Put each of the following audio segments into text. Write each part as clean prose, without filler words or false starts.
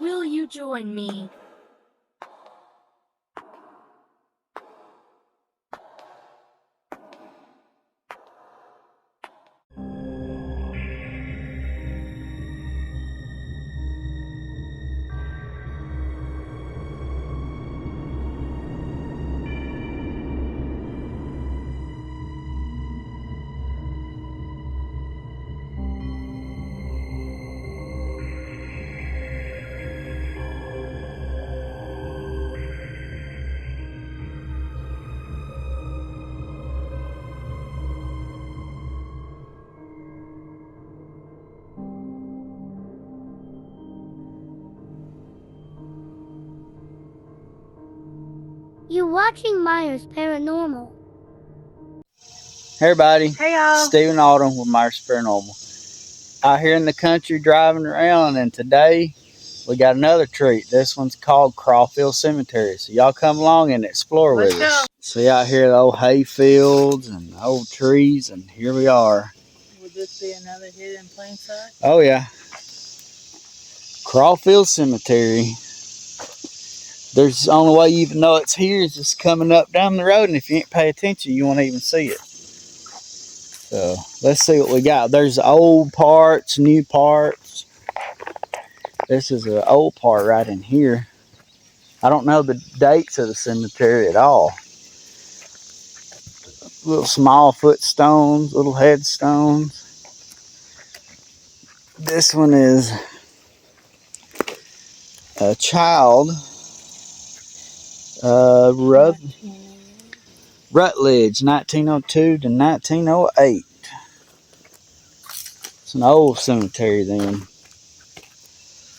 Will you join me? You're watching Myers Paranormal. Hey everybody, hey y'all. Stephen Autumn with Myers Paranormal. Out here in the country driving around, and today we got another treat. This one's called Cawlfield Cemetery. So y'all come along and explore with us. See out here the old hay fields and old trees, and here we are. Would this be another hidden in plain sight? Oh yeah. Cawlfield Cemetery. There's the only way you even know it's here is just coming up down the road, and if you ain't pay attention, you won't even see it. So let's see what we got. There's old parts, new parts. This is an old part right in here. I don't know the dates of the cemetery at all. Little small footstones, little headstones. This one is a child. Rutledge, 1902 to 1908. It's an old cemetery then.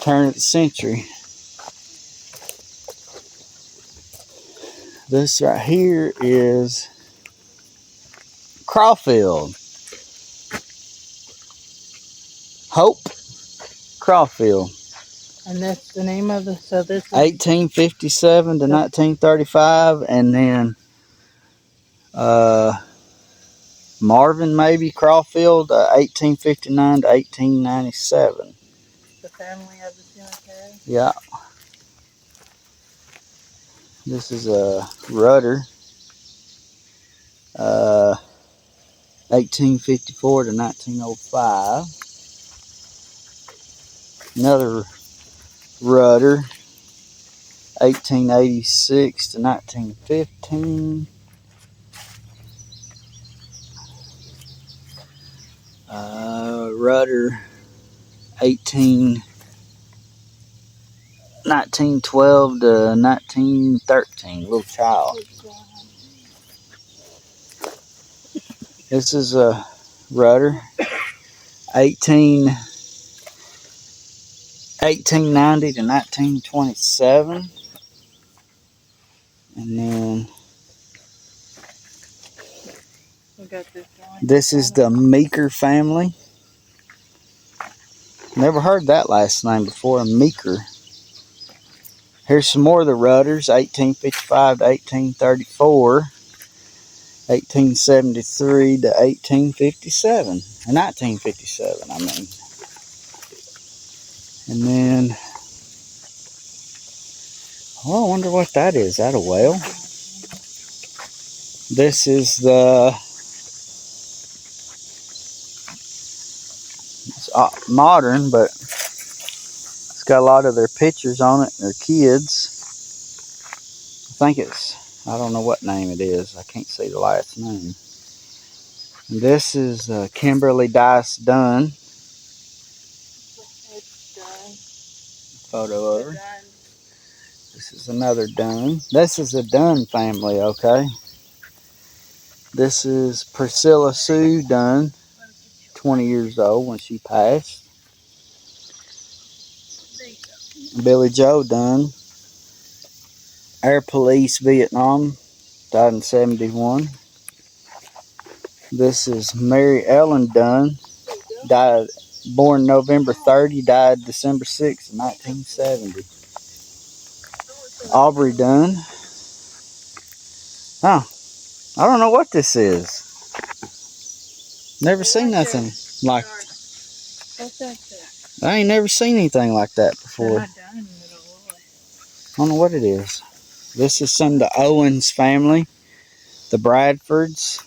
Turn of the century. This right here is Cawlfield. Hope Cawlfield. And that's the name of the, so this is 1857 to 1935, and then Marvin maybe Cawlfield, 1859 to 1897. the family of the cemetery. Yeah. This is a Rudder, 1854 to 1905. Another Rudder, 1886 to 1915. Rudder, 1912 to 1913. Little child. This is a Rudder, 1890 to 1927. And then We got this one. this is the Meeker family. Never heard that last name before, Meeker. Here's some more of the Rudders, 1855 to 1834, 1873 to 1857, or 1957, I mean. And then, oh, I wonder what that is. Is that a whale? This is the, it's modern, but it's got a lot of their pictures on it, their kids. I think it's, I don't know what name it is. I can't see the last name. And this is Kimberly Dice Dunn. It's done. Photo of her. Done. This is another Dunn. This is the Dunn family, okay? This is Priscilla Sue Dunn, 20 years old when she passed. Billy Joe Dunn, Air Police Vietnam, died in 71. This is Mary Ellen Dunn, died, born November 30, died December 6, 1970. Aubrey Dunn. Oh, I don't know what this is. Never seen nothing like. What's that? I ain't never seen anything like that before. They're not done don't know what it is. This is some of the Owens family, the Bradfords,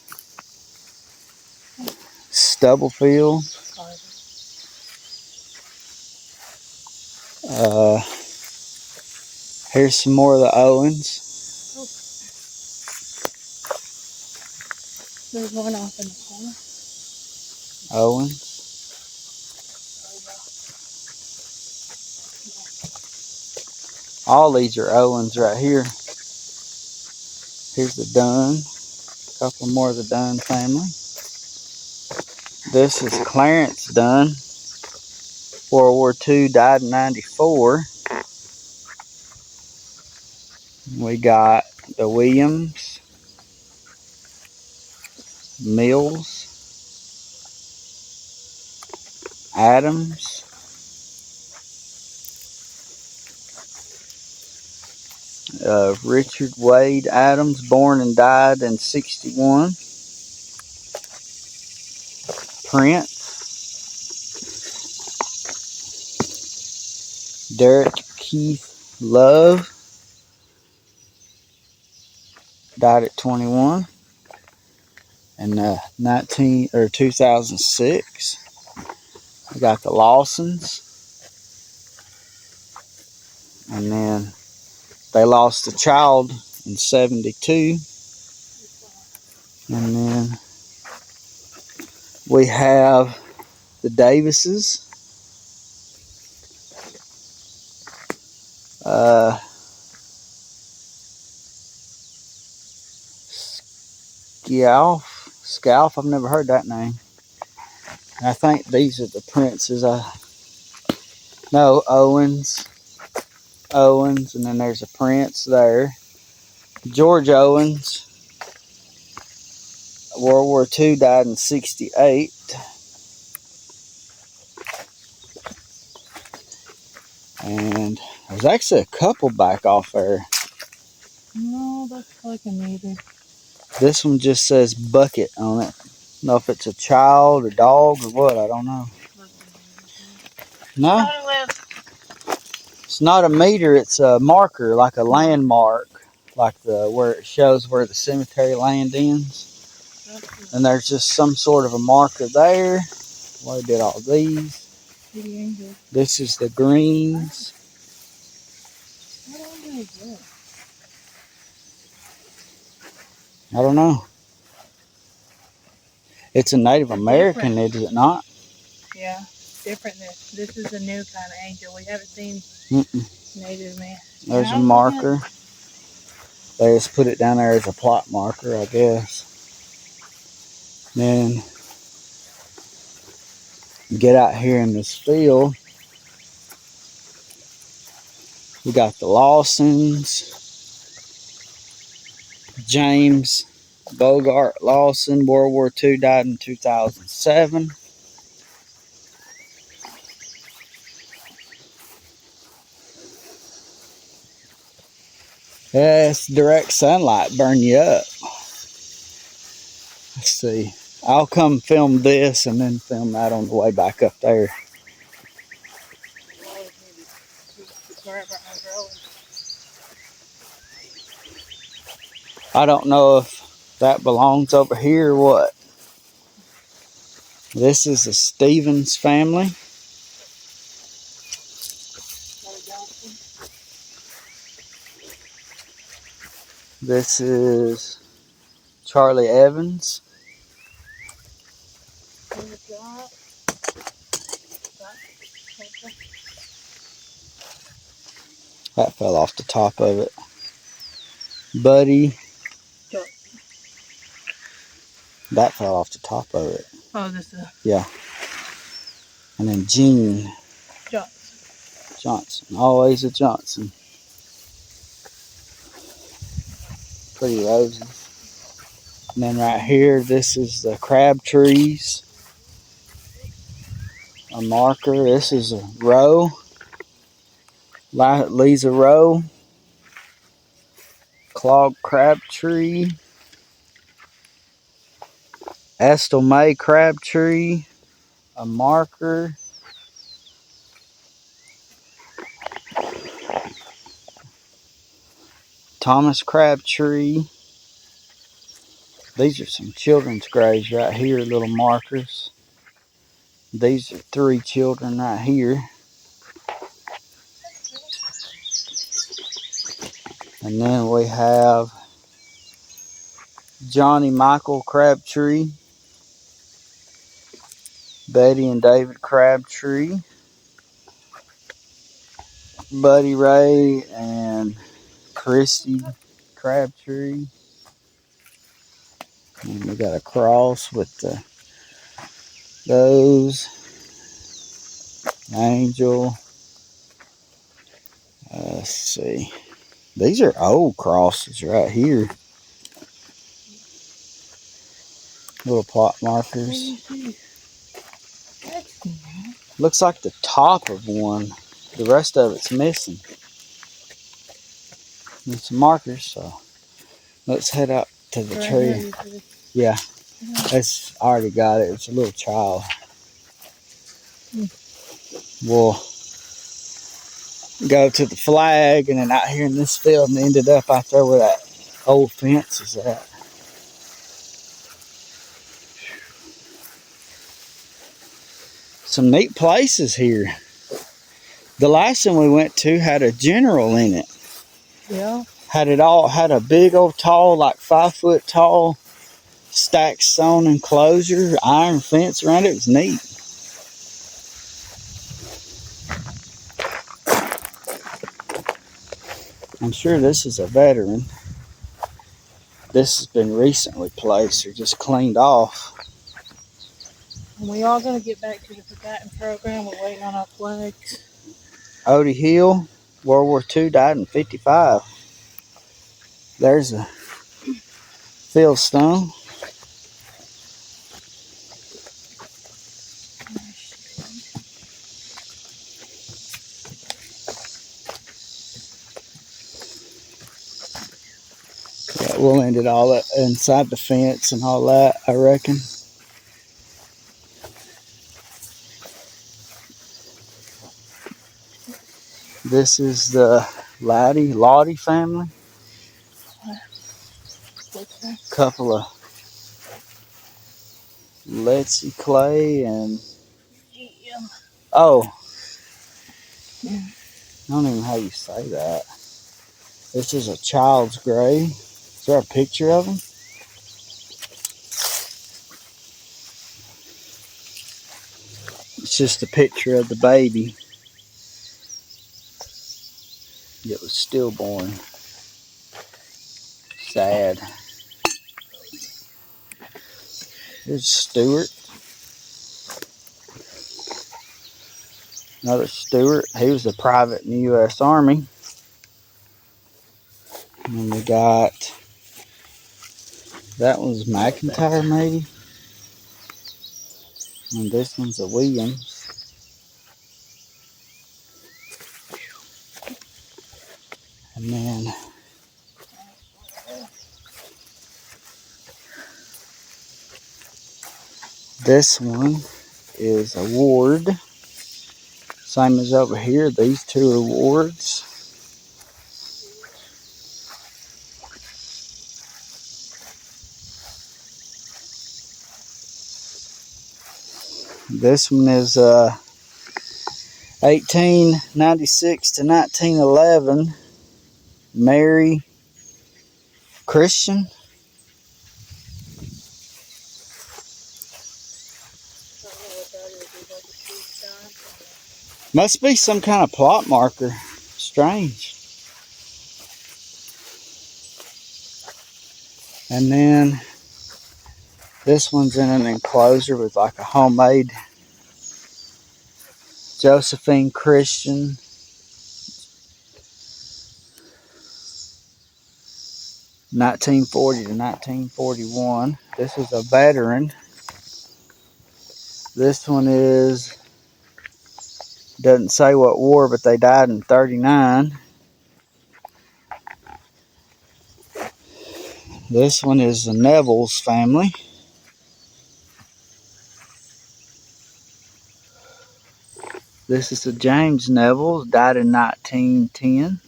Stubblefield. Here's some more of the Owens. There's one off in the corner. Owens. All these are Owens right here. Here's the Dunn. A couple more of the Dunn family. This is Clarence Dunn. World War II, died in 94. We got the Williams, Mills, Adams, Richard Wade Adams, born and died in 61. Prince, Derek Keith Love, died at 21 in 2006. We got the Lawsons, and then they lost a child in 72. And then we have the Davises. Scalf, I've never heard that name. I think these are the princes. No, Owens, and then there's a prince there. George Owens, World War II, died in 68. And there's actually a couple back off there. No, that's like a meter. This one just says bucket on it. I don't know if it's a child, a dog, or what, I don't know. No, it's not a meter, it's a marker, like a landmark, like where it shows where the cemetery land ends. And there's just some sort of a marker there. Well, I did all these. This is the greens. I don't know. It's a Native American, is it not? Yeah, different. This is a new kind of angel. We haven't seen Native man. There's a marker. They just put it down there as a plot marker, I guess. Then get out here in this field. We got the Lawsons. James Bogart Lawson, World War II, died in 2007. Yeah, it's direct sunlight burn you up. Let's see. I'll come film this and then film that on the way back up there. I don't know if that belongs over here or what. This is the Stevens family. This is Charlie Evans. That fell off the top of it. Buddy. That fell off the top of it. Oh, this is. Yeah. And then Gene Johnson. Always a Johnson. Pretty roses. And then right here, this is the crab trees. A marker. This is a row. Lisa Rowe. Clog Crabtree. Estel May Crabtree. A marker. Thomas Crabtree. These are some children's graves right here, little markers. These are 3 children right here. And then we have Johnny Michael Crabtree, Betty and David Crabtree, Buddy Ray and Christy Crabtree. And we got a cross with those. Angel. Let's see. These are old crosses right here. Little plot markers. Looks like the top of one. The rest of it's missing. And some markers, so let's head up to the tree. Yeah, that's I already got it. It's a little child. We'll go to the flag and then out here in this field and ended up out there where that old fence is at. Some neat places here. The last one we went to had a general in it. Yeah. Had a big old tall, like 5 foot tall, stacked stone enclosure, iron fence around it. It was neat. I'm sure this is a veteran. This has been recently placed or just cleaned off. And we are going to get back to the forgotten program. We're waiting on our flags. Odie Hill, World War II, died in 55. There's a field stone. Yeah, we'll end it all up inside the fence and all that, I reckon. This is the Lottie family. Couple of Letsy Clay and I don't even know how you say that. This is a child's grave. Is there a picture of him? It's just a picture of the baby. It was stillborn. Sad. Here's Stewart. Another Stewart. He was a private in the U.S. Army. And then we got, that one's McIntyre maybe. And this one's a Williams. And then this one is a Ward. Same as over here. These 2 are Wards. This one is 1896 to 1911. Mary Christian. Must be some kind of plot marker. Strange. And then this one's in an enclosure with like a homemade Josephine Christian. (1940 to 1941). This is a veteran. This one doesn't say what war, but they died in 39. This one is the Neville's family. This is the James Neville, died in 1910.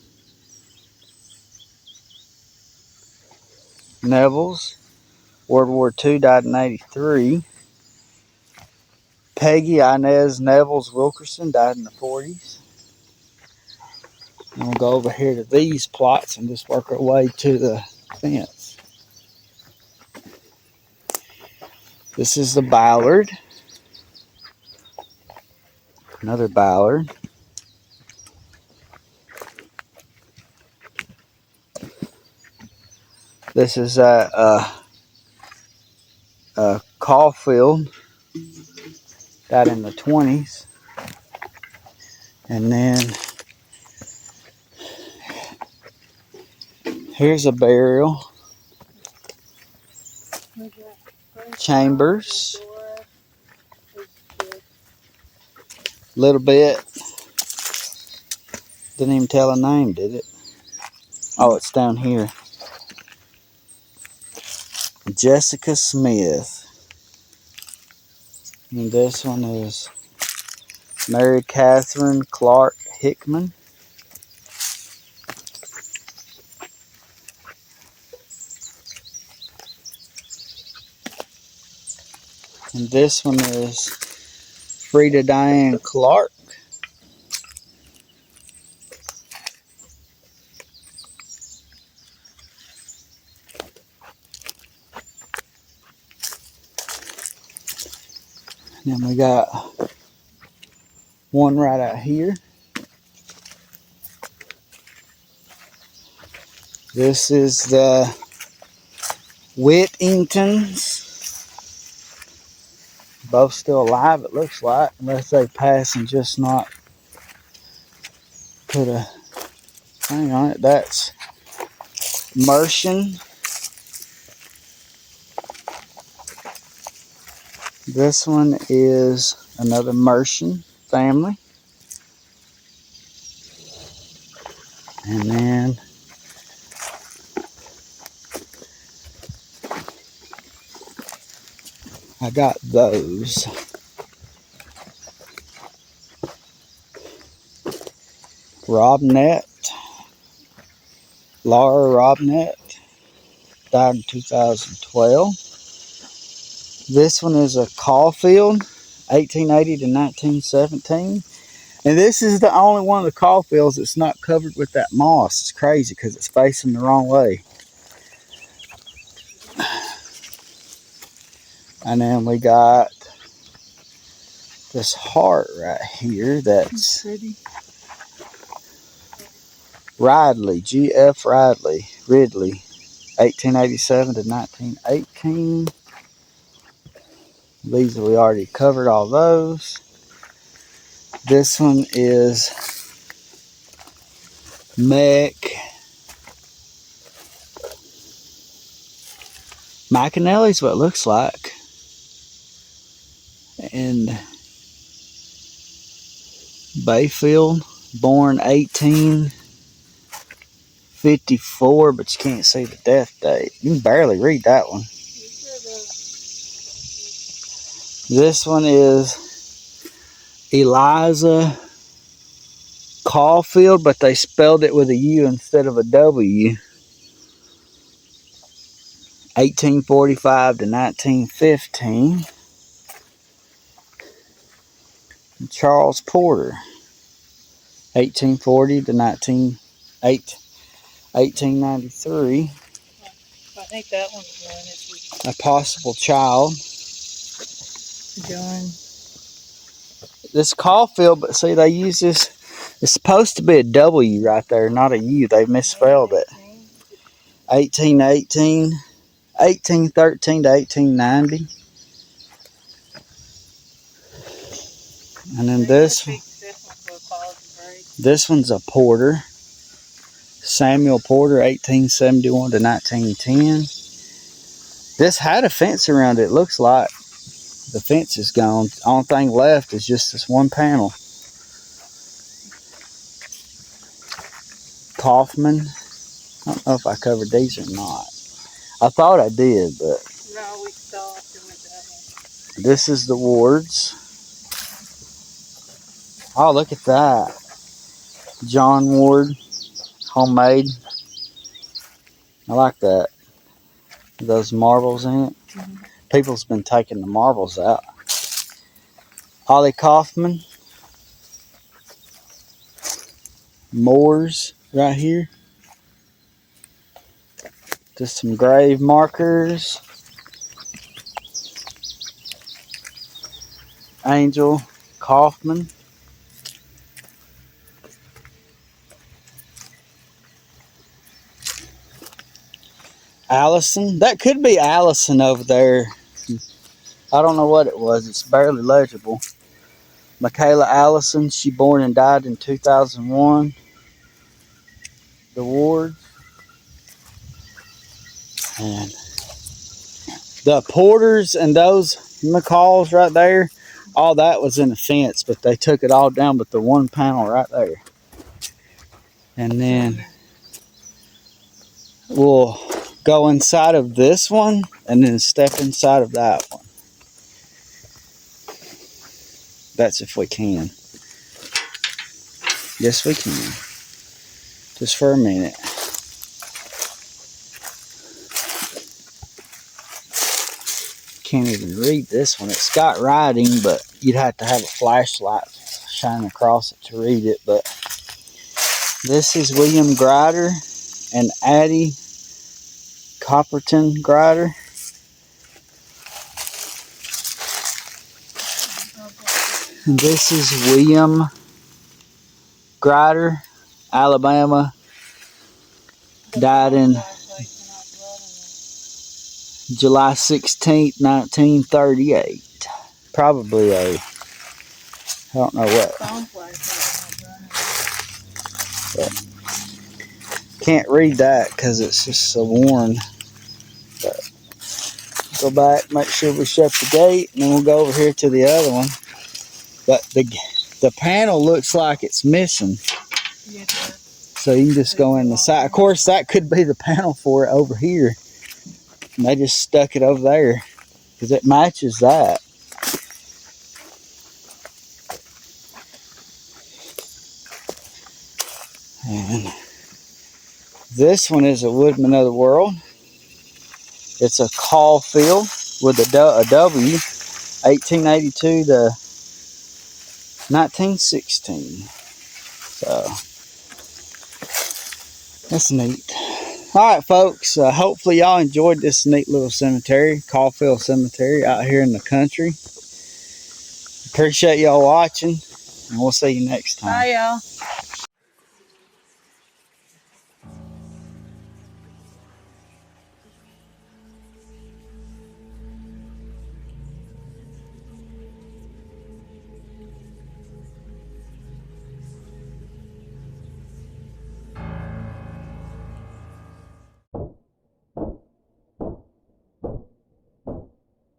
Neville's, World War II, died in 83. Peggy Inez Neville's Wilkerson, died in the 40s. And we'll go over here to these plots and just work our way to the fence. This is the Ballard. Another Ballard. This is Cawfield, died in the 20s. And then here's a burial. Chambers. Little bit. Didn't even tell a name, did it? Oh, it's down here. Jessica Smith. And this one is Mary Catherine Clark Hickman. And this one is Frida Diane Clark. And then we got one right out here. This is the Whittingtons. Both still alive, it looks like, unless they pass and just not put a thing on it. That's Mercian. This one is another Mercian family. And then I got those. Robnett. Laura Robnett. Died in 2012. This one is a Cawfield, 1880 to 1917. And this is the only one of the Cawfields that's not covered with that moss. It's crazy because it's facing the wrong way. And then we got this heart right here that's Ridley, G.F. Ridley, 1887 to 1918. These we already covered all those. This one is McAnally's what it looks like. And Bayfield, born 1854, but you can't see the death date. You can barely read that one. This one is Eliza Cawfield, but they spelled it with a U instead of a W. 1845 to 1915. And Charles Porter, 1840 to 1893. I think that one's one. A possible child. John. This Cawfield, but see, they use this. It's supposed to be a W right there, not a U. They misspelled it. 1813 to 1890. And then this one's a Porter. Samuel Porter, 1871 to 1910. This had a fence around it, it looks like. The fence is gone. The only thing left is just this one panel. Kaufman. I don't know if I covered these or not. I thought I did, but... No, we stopped and went that one. This is the Wards. Oh, look at that. John Ward. Homemade. I like that. Those marbles in it. People's been taking the marbles out. Ollie Kaufman. Moors right here. Just some grave markers. Angel Kaufman. Allison. That could be Allison over there. I don't know what it was. It's barely legible. Michaela Allison. She born and died in 2001. The ward. And the Porters and those McCalls right there, all that was in a fence, but they took it all down but the one panel right there. And then we'll go inside of this one and then step inside of that one. That's if we can. Yes, we can. Just for a minute. Can't even read this one. It's got writing, but you'd have to have a flashlight shine across it to read it. But this is William Grider and Addie Copperton Grider. And this is William Grider, Alabama. Died in July 16th, 1938. Probably I don't know what. But can't read that because it's just so worn. But go back, make sure we shut the gate, and then we'll go over here to the other one. But the panel looks like it's missing. So you can just go in the side. Of course, that could be the panel for it over here. And they just stuck it over there because it matches that. And this one is a Woodman of the World. It's a Cawlfield with a W, 1882 to 1916. So that's neat. All right, folks. Hopefully y'all enjoyed this neat little cemetery, Cawlfield Cemetery out here in the country. Appreciate y'all watching, and we'll see you next time. Bye, y'all.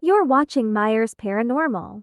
You're watching Myers Paranormal.